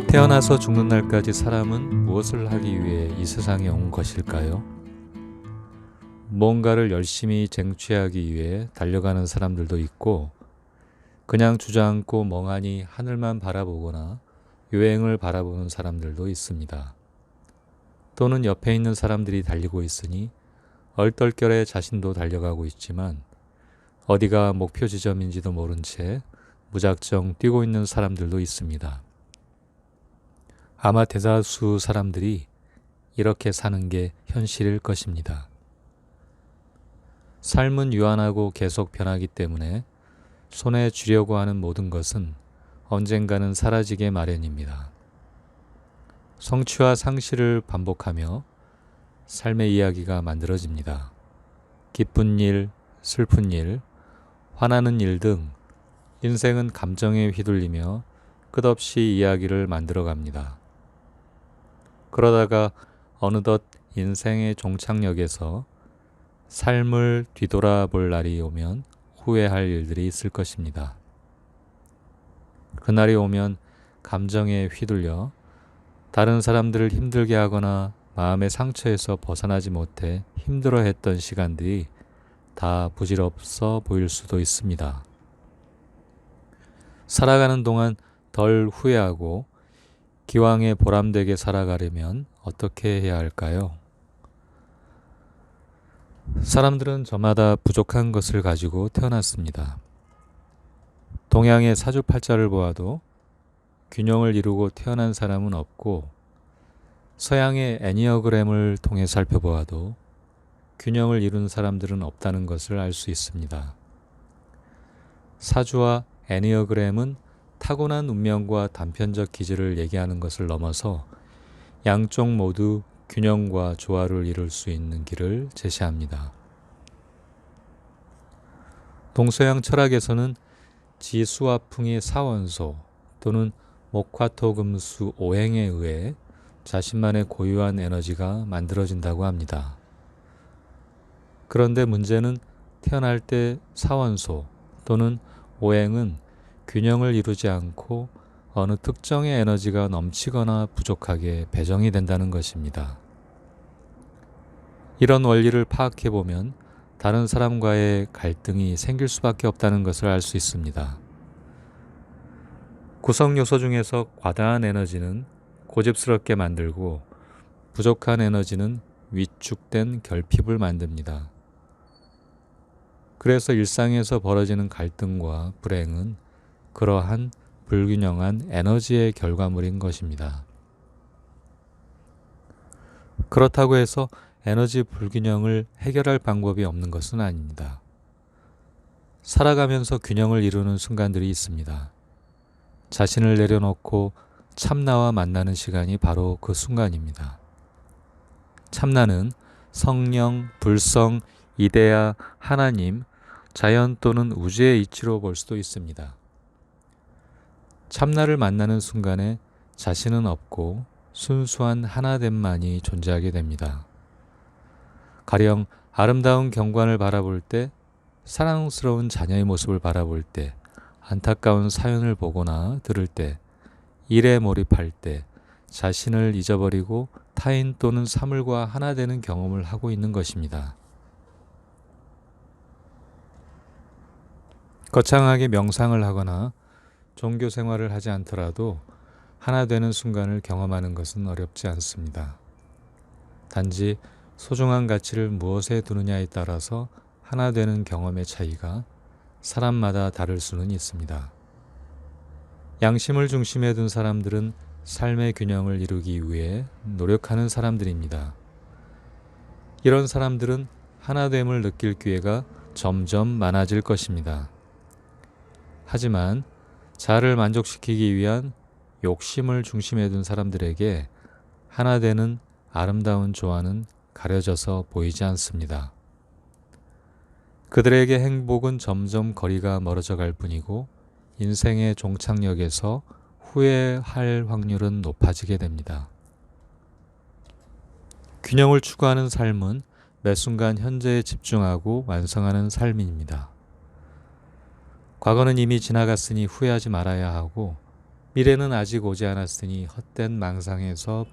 태어나서 죽는 날까지 사람은 무엇을 하기 위해 이 세상에 온 것일까요? 뭔가를 열심히 쟁취하기 위해 달려가는 사람들도 있고, 그냥 주저앉고 멍하니 하늘만 바라보거나 유행을 바라보는 사람들도 있습니다. 또는 옆에 있는 사람들이 달리고 있으니 얼떨결에 자신도 달려가고 있지만 어디가 목표 지점인지도 모른 채 무작정 뛰고 있는 사람들도 있습니다. 아마 대다수 사람들이 이렇게 사는 게 현실일 것입니다. 삶은 유한하고 계속 변하기 때문에 손에 쥐려고 하는 모든 것은 언젠가는 사라지게 마련입니다. 성취와 상실을 반복하며 삶의 이야기가 만들어집니다. 기쁜 일, 슬픈 일, 화나는 일 등 인생은 감정에 휘둘리며 끝없이 이야기를 만들어갑니다. 그러다가 어느덧 인생의 종착역에서 삶을 뒤돌아볼 날이 오면 후회할 일들이 있을 것입니다. 그날이 오면 감정에 휘둘려 다른 사람들을 힘들게 하거나 마음의 상처에서 벗어나지 못해 힘들어했던 시간들이 다 부질없어 보일 수도 있습니다. 살아가는 동안 덜 후회하고 기왕에 보람되게 살아가려면 어떻게 해야 할까요? 사람들은 저마다 부족한 것을 가지고 태어났습니다. 동양의 사주팔자를 보아도 균형을 이루고 태어난 사람은 없고, 서양의 애니어그램을 통해 살펴보아도 균형을 이룬 사람들은 없다는 것을 알 수 있습니다. 사주와 애니어그램은 타고난 운명과 단편적 기질을 얘기하는 것을 넘어서 양쪽 모두 균형과 조화를 이룰 수 있는 길을 제시합니다. 동서양 철학에서는 지수화풍의 사원소 또는 목화토금수 오행에 의해 자신만의 고유한 에너지가 만들어진다고 합니다. 그런데 문제는 태어날 때 사원소 또는 오행은 균형을 이루지 않고 어느 특정의 에너지가 넘치거나 부족하게 배정이 된다는 것입니다. 이런 원리를 파악해보면 다른 사람과의 갈등이 생길 수밖에 없다는 것을 알 수 있습니다. 구성 요소 중에서 과다한 에너지는 고집스럽게 만들고 부족한 에너지는 위축된 결핍을 만듭니다. 그래서 일상에서 벌어지는 갈등과 불행은 그러한 불균형한 에너지의 결과물인 것입니다. 그렇다고 해서 에너지 불균형을 해결할 방법이 없는 것은 아닙니다. 살아가면서 균형을 이루는 순간들이 있습니다. 자신을 내려놓고 참나와 만나는 시간이 바로 그 순간입니다. 참나는 성령, 불성, 이데아, 하나님, 자연 또는 우주의 이치로 볼 수도 있습니다. 참나를 만나는 순간에 자신은 없고 순수한 하나됨만이 존재하게 됩니다. 가령 아름다운 경관을 바라볼 때, 사랑스러운 자녀의 모습을 바라볼 때, 안타까운 사연을 보거나 들을 때, 일에 몰입할 때 자신을 잊어버리고 타인 또는 사물과 하나 되는 경험을 하고 있는 것입니다. 거창하게 명상을 하거나 종교 생활을 하지 않더라도 하나 되는 순간을 경험하는 것은 어렵지 않습니다. 단지 소중한 가치를 무엇에 두느냐에 따라서 하나 되는 경험의 차이가 사람마다 다를 수는 있습니다. 양심을 중심에 둔 사람들은 삶의 균형을 이루기 위해 노력하는 사람들입니다. 이런 사람들은 하나됨을 느낄 기회가 점점 많아질 것입니다. 하지만 자아를 만족시키기 위한 욕심을 중심에 둔 사람들에게 하나 되는 아름다운 조화는 가려져서 보이지 않습니다. 그들에게 행복은 점점 거리가 멀어져 갈 뿐이고 인생의 종착역에서 후회할 확률은 높아지게 됩니다. 균형을 추구하는 삶은 매 순간 현재에 집중하고 완성하는 삶입니다. 과거는 이미 지나갔으니 후회하지 말아야 하고 미래는 아직 오지 않았으니 헛된 망상에서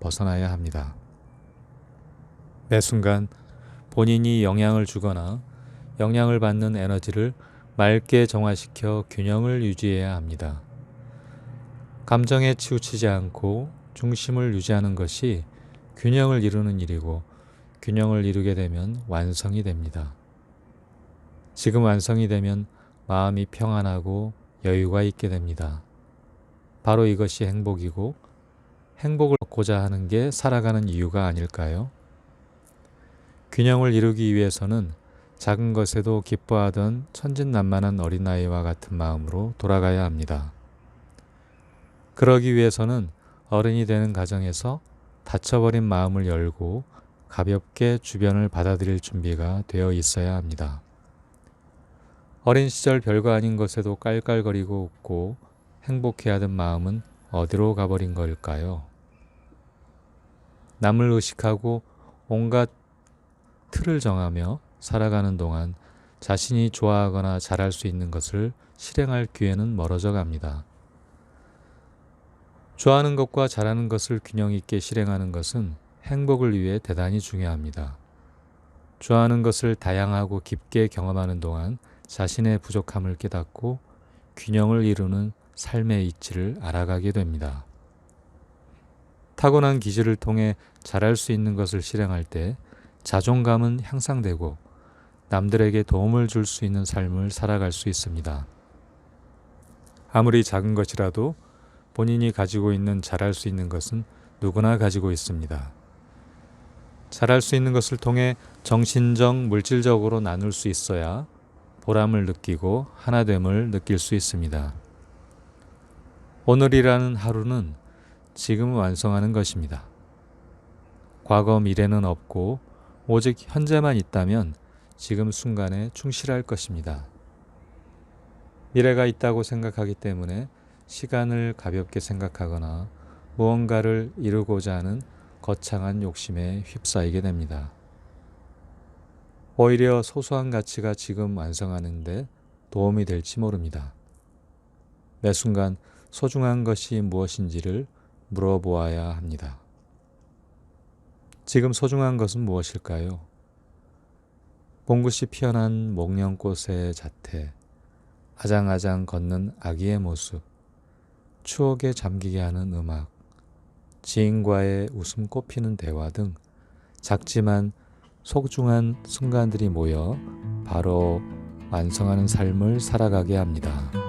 벗어나야 합니다. 매 순간 본인이 영향을 주거나 영향을 받는 에너지를 맑게 정화시켜 균형을 유지해야 합니다. 감정에 치우치지 않고 중심을 유지하는 것이 균형을 이루는 일이고, 균형을 이루게 되면 완성이 됩니다. 지금 완성이 되면 마음이 평안하고 여유가 있게 됩니다. 바로 이것이 행복이고, 행복을 얻고자 하는 게 살아가는 이유가 아닐까요? 균형을 이루기 위해서는 작은 것에도 기뻐하던 천진난만한 어린아이와 같은 마음으로 돌아가야 합니다. 그러기 위해서는 어른이 되는 과정에서 닫혀버린 마음을 열고 가볍게 주변을 받아들일 준비가 되어 있어야 합니다. 어린 시절 별거 아닌 것에도 깔깔거리고 웃고 행복해하던 마음은 어디로 가버린 걸까요? 남을 의식하고 온갖 틀을 정하며 살아가는 동안 자신이 좋아하거나 잘할 수 있는 것을 실행할 기회는 멀어져 갑니다. 좋아하는 것과 잘하는 것을 균형 있게 실행하는 것은 행복을 위해 대단히 중요합니다. 좋아하는 것을 다양하고 깊게 경험하는 동안 자신의 부족함을 깨닫고 균형을 이루는 삶의 이치를 알아가게 됩니다. 타고난 기질을 통해 잘할 수 있는 것을 실행할 때 자존감은 향상되고 남들에게 도움을 줄 수 있는 삶을 살아갈 수 있습니다. 아무리 작은 것이라도 본인이 가지고 있는 잘할 수 있는 것은 누구나 가지고 있습니다. 잘할 수 있는 것을 통해 정신적, 물질적으로 나눌 수 있어야 보람을 느끼고 하나됨을 느낄 수 있습니다. 오늘이라는 하루는 지금 완성하는 것입니다. 과거, 미래는 없고 오직 현재만 있다면 지금 순간에 충실할 것입니다. 미래가 있다고 생각하기 때문에 시간을 가볍게 생각하거나 무언가를 이루고자 하는 거창한 욕심에 휩싸이게 됩니다. 오히려 소소한 가치가 지금 완성하는 데 도움이 될지 모릅니다. 매 순간 소중한 것이 무엇인지를 물어보아야 합니다. 지금 소중한 것은 무엇일까요? 봉긋이 피어난 목련꽃의 자태, 아장아장 걷는 아기의 모습, 추억에 잠기게 하는 음악, 지인과의 웃음 꽃피는 대화 등 작지만 소중한 순간들이 모여 바로 완성하는 삶을 살아가게 합니다.